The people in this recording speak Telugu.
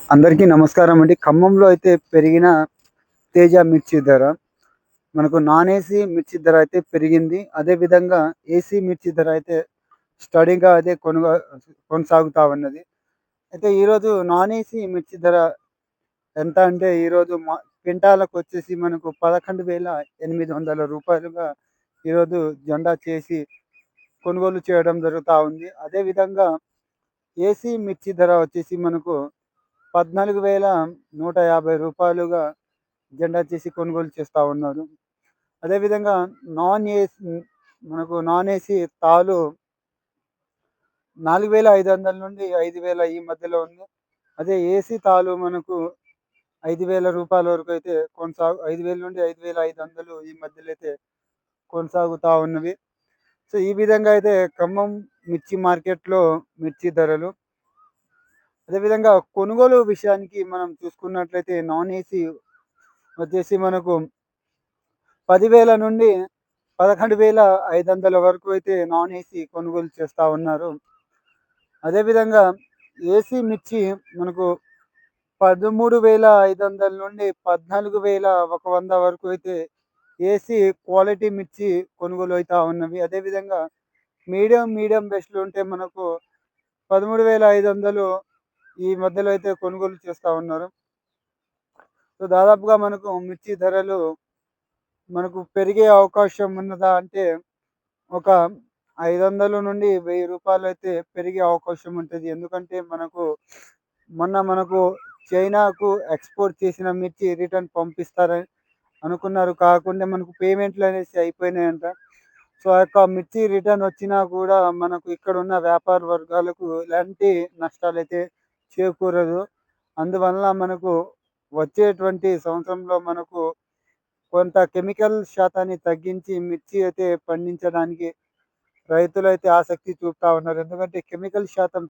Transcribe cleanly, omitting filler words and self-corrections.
అందరికీ నమస్కారం అండి. ఖమ్మంలో అయితే పెరిగిన తేజ మిర్చి ధర, మనకు నాన్ ఏసీ మిర్చి ధర అయితే పెరిగింది. అదే విధంగా ఏసీ మిర్చి ధర అయితే స్టడీగా అదే కొనసాగుతా ఉన్నది. అయితే ఈరోజు నాన్ ఏసీ మిర్చి ధర ఎంత అంటే ఈరోజు క్వింటాలకొచ్చేసి మనకు రూ. 11,800 ఈరోజు జెండా చేసి కొనుగోలు చేయడం జరుగుతా ఉంది. అదే విధంగా ఏసీ మిర్చి ధర వచ్చేసి మనకు రూ. 14,150 జెండా చేసి కొనుగోలు చేస్తా ఉన్నారు. అదేవిధంగా నాన్ ఏసీ నాన్ ఏసీ తాలు 4,500 నుండి 5,000 ఈ మధ్యలో ఉంది. అదే ఏసీ తాలు మనకు రూ. 5,000 వరకు అయితే 5,000 నుండి 5,500 ఈ మధ్యలో అయితే కొనసాగుతా ఉన్నవి. సో, ఈ విధంగా అయితే ఖమ్మం మిర్చి మార్కెట్‌లో మిర్చి ధరలు. అదేవిధంగా కొనుగోలు విషయానికి మనం చూసుకున్నట్లయితే నాన్ ఏసీ వచ్చేసి మనకు 10,000 నుండి 11,500 వరకు అయితే నాన్ ఏసీ కొనుగోలు చేస్తా ఉన్నారు. అదేవిధంగా ఏసీ మిర్చి మనకు 13,500 నుండి 14,100 వరకు అయితే ఏసీ క్వాలిటీ మిర్చి కొనుగోలు అయితా ఉన్నవి. అదేవిధంగా మీడియం బెస్ట్‌లు ఉంటే మనకు 13,500 ఈ మధ్యలో అయితే కొనుగోలు చేస్తా ఉన్నారు. సో, దాదాపుగా మనకు మిర్చి ధరలు మనకు పెరిగే అవకాశం ఉన్నదా అంటే, ఒక 500 నుండి రూ. 1000 అయితే పెరిగే అవకాశం ఉంటది. ఎందుకంటే మనకు చైనాకు ఎక్స్‌పోర్ట్ చేసిన మిర్చి రిటర్న్ పంపిస్తారని అనుకున్నారు. కాకుండా మనకు పేమెంట్‌లనేసి అయిపోయినాయంట. సో, ఆ యొక్క మిర్చి రిటర్న్ వచ్చినా కూడా మనకు ఇక్కడున్న వ్యాపార వర్గాలకు ఎలాంటి నష్టాలైతే చేకూరదు. అందువలన మనకు వచ్చేటువంటి సంవత్సరంలో మనకు కొంత కెమికల్ శాతాన్ని తగ్గించి మిర్చి అయితే పండించడానికి రైతులైతే ఆసక్తి చూపుతా ఉన్నారు. ఎందుకంటే కెమికల్ శాతం